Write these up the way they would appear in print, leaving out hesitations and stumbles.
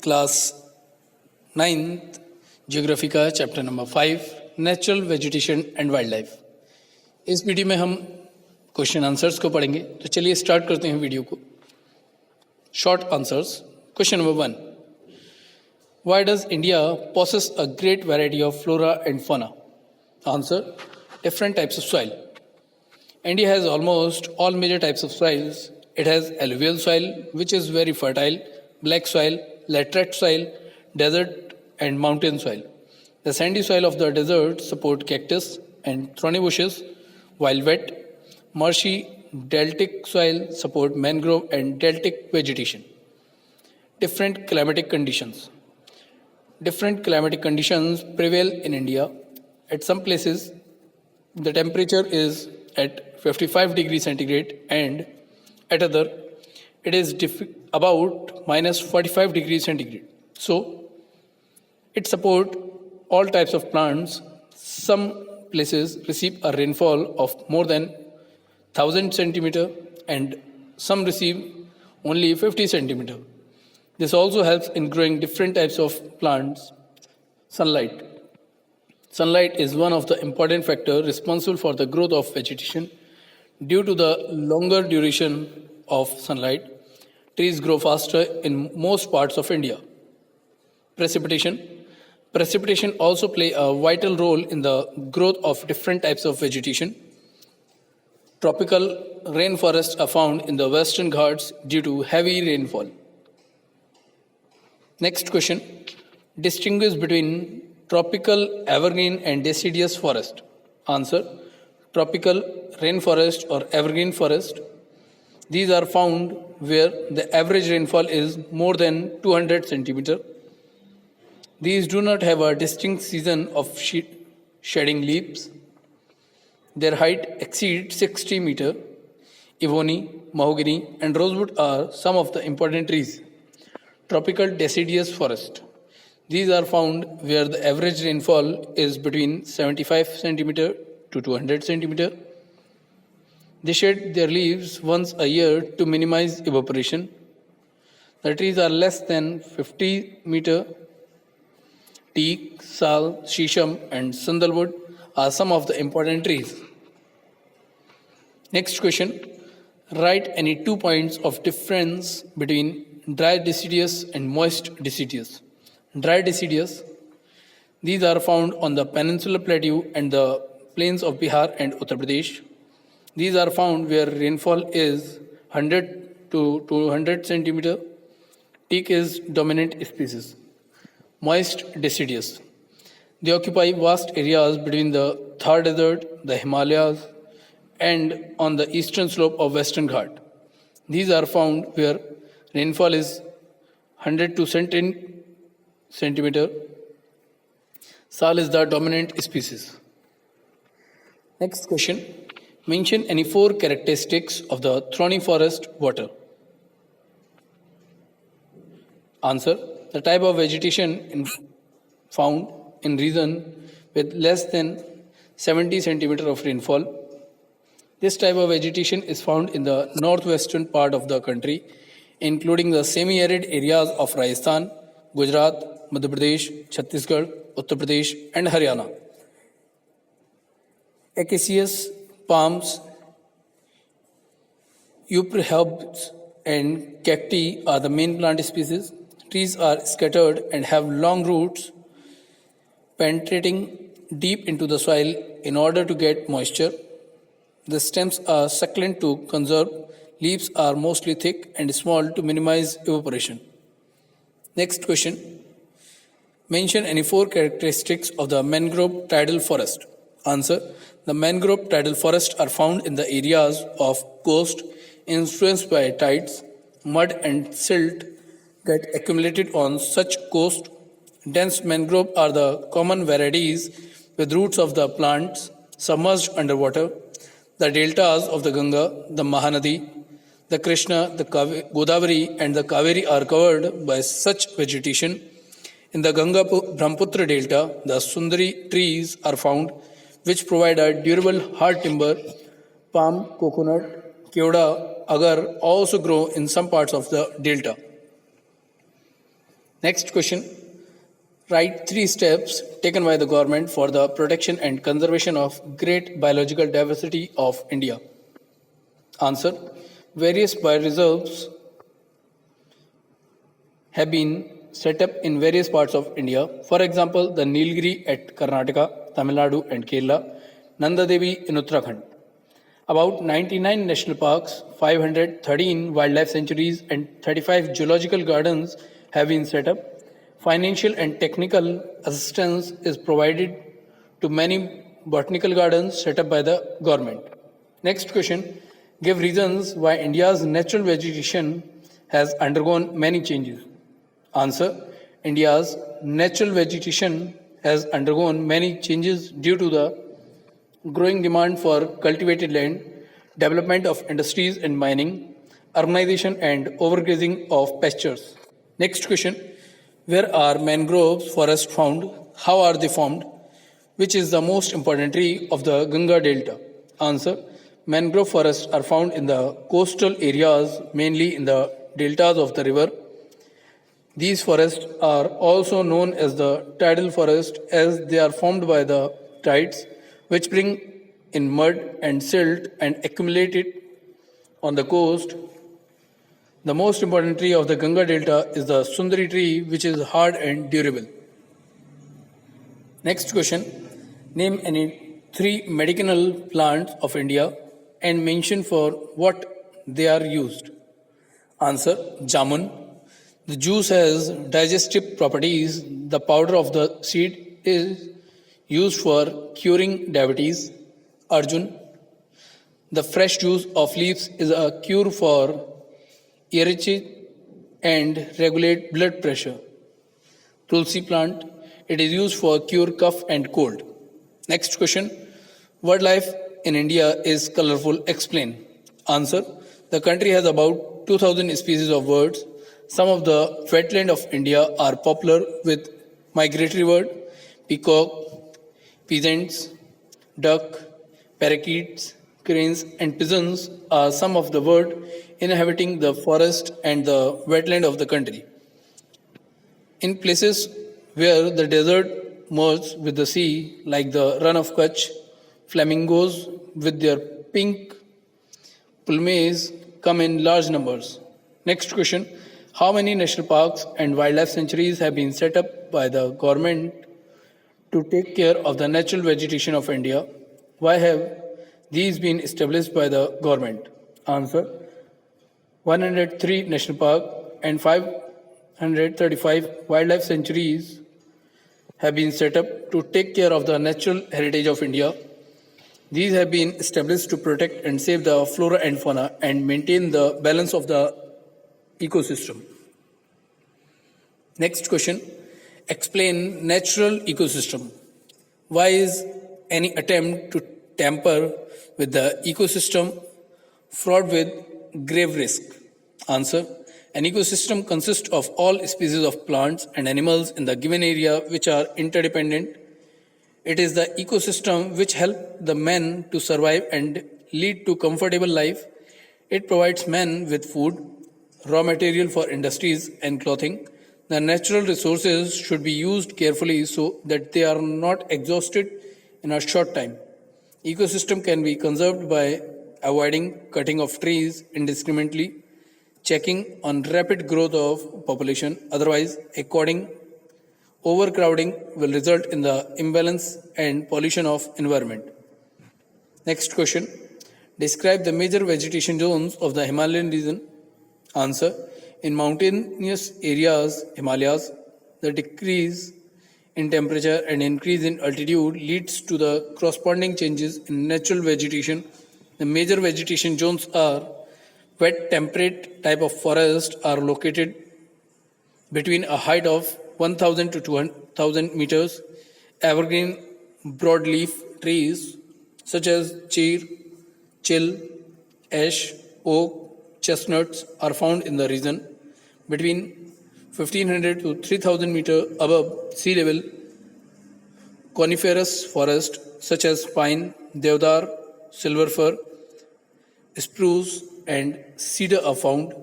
Class 9th geography का chapter number 5 natural vegetation and wild life. इस video में हम क्वेश्चन आंसर्स को पढ़ेंगे। तो चलिए स्टार्ट करते हैं वीडियो को। Short answers. Question number 1, why does India possess a great variety of flora and fauna? Answer, different types of soil. India has almost all major types of soils. It has alluvial soil, which is very fertile, black soil, laterite soil, desert and mountain soil. The sandy soil of the desert support cactus and thorny bushes, while wet, marshy, deltic soil support mangrove and deltic vegetation. Different climatic conditions. Different climatic conditions prevail in India. At some places, the temperature is at 55 degrees centigrade, and at other, it is about minus 45 degrees centigrade. So, it supports all types of plants. Some places receive a rainfall of more than 1000 centimeter, and some receive only 50 centimeter. This also helps in growing different types of plants. Sunlight. Sunlight is one of the important factors responsible for the growth of vegetation. Due to the longer duration of sunlight, trees grow faster in most parts of India. Precipitation. Precipitation also play a vital role in the growth of different types of vegetation. Tropical rainforests are found in the Western Ghats due to heavy rainfall. Next question. Distinguish between tropical evergreen and deciduous forest. Answer, tropical rainforest or evergreen forest. These are found where the average rainfall is more than 200 centimeter. These do not have a distinct season of shedding leaves. Their height exceeds 60 meter. Ebony, mahogany and rosewood are some of the important trees. Tropical deciduous forest. These are found where the average rainfall is between 75 centimeter to 200 centimeter. They shed their leaves once a year to minimize evaporation. The trees are less than 50 meter. Teak, sal, shisham and sandalwood are some of the important trees. Next question. Write any 2 points of difference between dry deciduous and moist deciduous. Dry deciduous. These are found on the peninsular plateau and the plains of Bihar and Uttar Pradesh. These are found where rainfall is 100 to 200 centimeter. Teak is dominant species. Moist deciduous. They occupy vast areas between the Thar Desert, the Himalayas, and on the eastern slope of Western Ghat. These are found where rainfall is 100 to centimeter. Sal is the dominant species. Next question. Mention any 4 characteristics of the thorny forest water. Answer, the type of vegetation found in region with less than 70 centimeter of rainfall. This type of vegetation is found in the northwestern part of the country, including the semi-arid areas of Rajasthan, Gujarat, Madhya Pradesh, Chhattisgarh, Uttar Pradesh and Haryana. Acacias, palms, euphorbiums and cacti are the main plant species. Trees are scattered and have long roots penetrating deep into the soil in order to get moisture. The stems are succulent to conserve. Leaves are mostly thick and small to minimize evaporation. Next question. Mention any 4 characteristics of the mangrove tidal forest. Answer, the mangrove tidal forests are found in the areas of coast influenced by tides. Mud and silt get accumulated on such coast. Dense mangrove are the common varieties with roots of the plants submerged underwater. The deltas of the Ganga, the Mahanadi, the Krishna, the Godavari and the Kaveri are covered by such vegetation. In the Ganga Brahmaputra Delta, the Sundari trees are found which provide a durable hard timber. Palm, coconut, kevda, agar also grow in some parts of the delta. Next question. Write 3 steps taken by the government for the protection and conservation of great biological diversity of India. Answer. Various bioreserves have been set up in various parts of India. For example, the Nilgiri at Karnataka, Tamil Nadu and Kerala, Nanda Devi in Uttarakhand. About 99 national parks, 513 wildlife sanctuaries and 35 zoological gardens have been set up. Financial and technical assistance is provided to many botanical gardens set up by the government. Next question. Give reasons why India's natural vegetation has undergone many changes. Answer. India's natural vegetation has undergone many changes due to the growing demand for cultivated land, development of industries and mining, urbanization and overgrazing of pastures. Next question. Where are mangroves forests found? How are they formed? Which is the most important tree of the Ganga Delta? Answer. Mangrove forests are found in the coastal areas, mainly in the deltas of the river. These forests are also known as the tidal forest as they are formed by the tides, which bring in mud and silt and accumulate it on the coast. The most important tree of the Ganga Delta is the Sundari tree, which is hard and durable. Next question. Name any 3 medicinal plants of India and mention for what they are used. Answer. Jamun. The juice has digestive properties. The powder of the seed is used for curing diabetes. Arjun. The fresh juice of leaves is a cure for irritate and regulate blood pressure. Tulsi plant. It is used for cure cough and cold. Next question. Wildlife in India is colorful. Explain. Answer. The country has about 2000 species of birds. Some of the wetland of India are popular with migratory bird, peacock, peasants, duck, parakeets, cranes and pigeons are some of the birds inhabiting the forest and the wetland of the country. In places where the desert merges with the sea, like the Run of Kutch, flamingos with their pink plumage come in large numbers. Next question. How many national parks and wildlife sanctuaries have been set up by the government to take care of the natural vegetation of India? Why have these been established by the government? Answer. 103 national parks and 535 wildlife sanctuaries have been set up to take care of the natural heritage of India. These have been established to protect and save the flora and fauna and maintain the balance of the ecosystem. Next question. Explain natural ecosystem. Why is any attempt to tamper with the ecosystem fraught with grave risk? Answer. An ecosystem consists of all species of plants and animals in the given area which are interdependent. It is the ecosystem which helps the man to survive and lead to comfortable life. It provides man with food, raw material for industries and clothing. The natural resources should be used carefully so that they are not exhausted in a short time. Ecosystem can be conserved by avoiding cutting of trees indiscriminately, checking on rapid growth of population. Otherwise, overcrowding will result in the imbalance and pollution of environment. Next question. Describe the major vegetation zones of the Himalayan region. Answer. In mountainous areas, Himalayas, the decrease in temperature and increase in altitude leads to the corresponding changes in natural vegetation. The major vegetation zones are wet temperate type of forest are located between a height of 1000 to 2000 meters. Evergreen broadleaf trees such as cheer, chill, ash, oak, chestnuts are found in the region. Between 1500 to 3000 meters above sea level, coniferous forest such as pine, deodar, silver fir, spruce and cedar are found.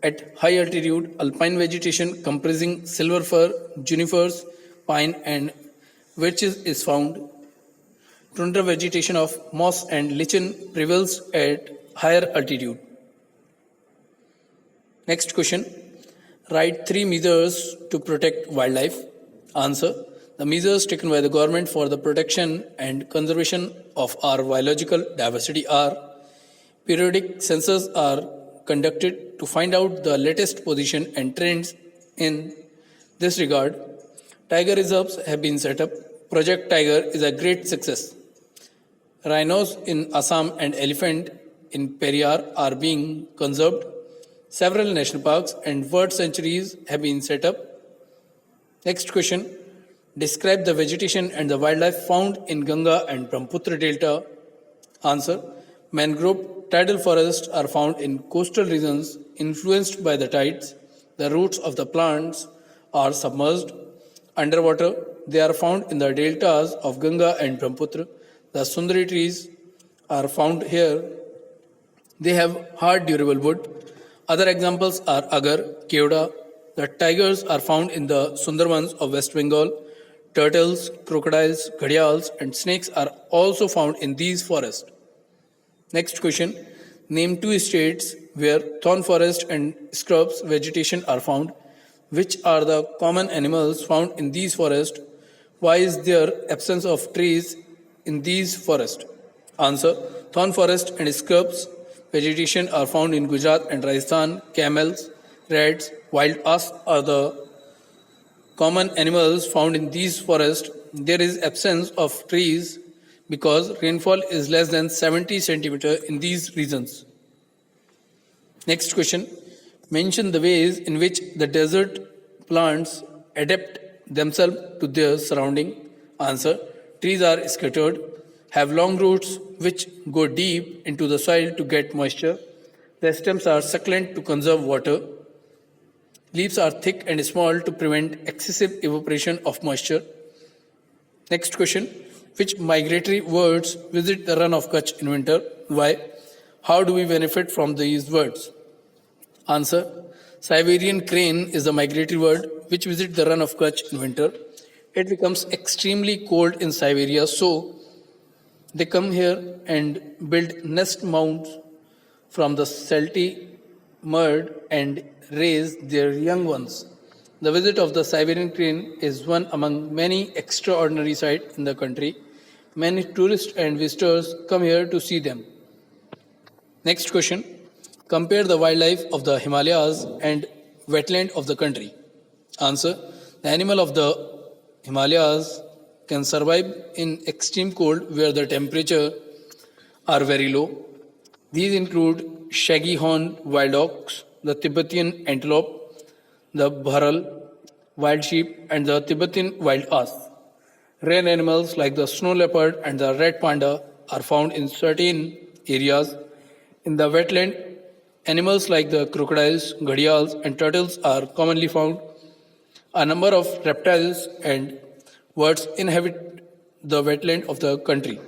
At high altitude, alpine vegetation comprising silver fir, junipers, pine, and birches is found. Tundra vegetation of moss and lichen prevails at higher altitude. Next question. Write 3 measures to protect wildlife. Answer. The measures taken by the government for the protection and conservation of our biological diversity are: periodic censuses are conducted to find out the latest position and trends in this regard. Tiger reserves have been set up. Project Tiger is a great success. Rhinos in Assam and elephant in Periyar are being conserved. Several national parks and bird sanctuaries have been set up. Next question. Describe the vegetation and the wildlife found in Ganga and Brahmaputra Delta. Answer. Mangrove tidal forests are found in coastal regions influenced by the tides. The roots of the plants are submerged underwater. They are found in the deltas of Ganga and Brahmaputra. The Sundari trees are found here. They have hard, durable wood. Other examples are agar, kevda. The tigers are found in the Sundarbans of West Bengal. Turtles, crocodiles, ghadials, and snakes are also found in these forests. Next question. Name 2 states where thorn forest and scrubs vegetation are found. Which are the common animals found in these forests? Why is there absence of trees in these forests? Answer. Thorn forest and scrubs vegetation are found in Gujarat and Rajasthan. Camels, rats, wild ass are the common animals found in these forests. There is absence of trees because rainfall is less than 70 centimeter in these regions. Next question. Mention the ways in which the desert plants adapt themselves to their surrounding. Answer. Trees are scattered, have long roots which go deep into the soil to get moisture. The stems are succulent to conserve water. Leaves are thick and small to prevent excessive evaporation of moisture. Next question. Which migratory birds visit the run of Kutch in winter? Why? How do we benefit from these birds? Answer. Siberian crane is a migratory bird which visits the run of Kutch in winter. It becomes extremely cold in Siberia, so they come here and build nest mounds from the salty mud and raise their young ones. The visit of the Siberian crane is one among many extraordinary sights in the country. Many tourists and visitors come here to see them. Next question. Compare the wildlife of the Himalayas and wetland of the country. Answer. The animal of the Himalayas can survive in extreme cold where the temperature are very low. These include shaggy horned wild ox, the Tibetan antelope, the bharal, wild sheep, and the Tibetan wild ass. Rare animals like the snow leopard and the red panda are found in certain areas. In the wetland, animals like the crocodiles, ghadials, and turtles are commonly found. A number of reptiles and birds inhabit the wetland of the country.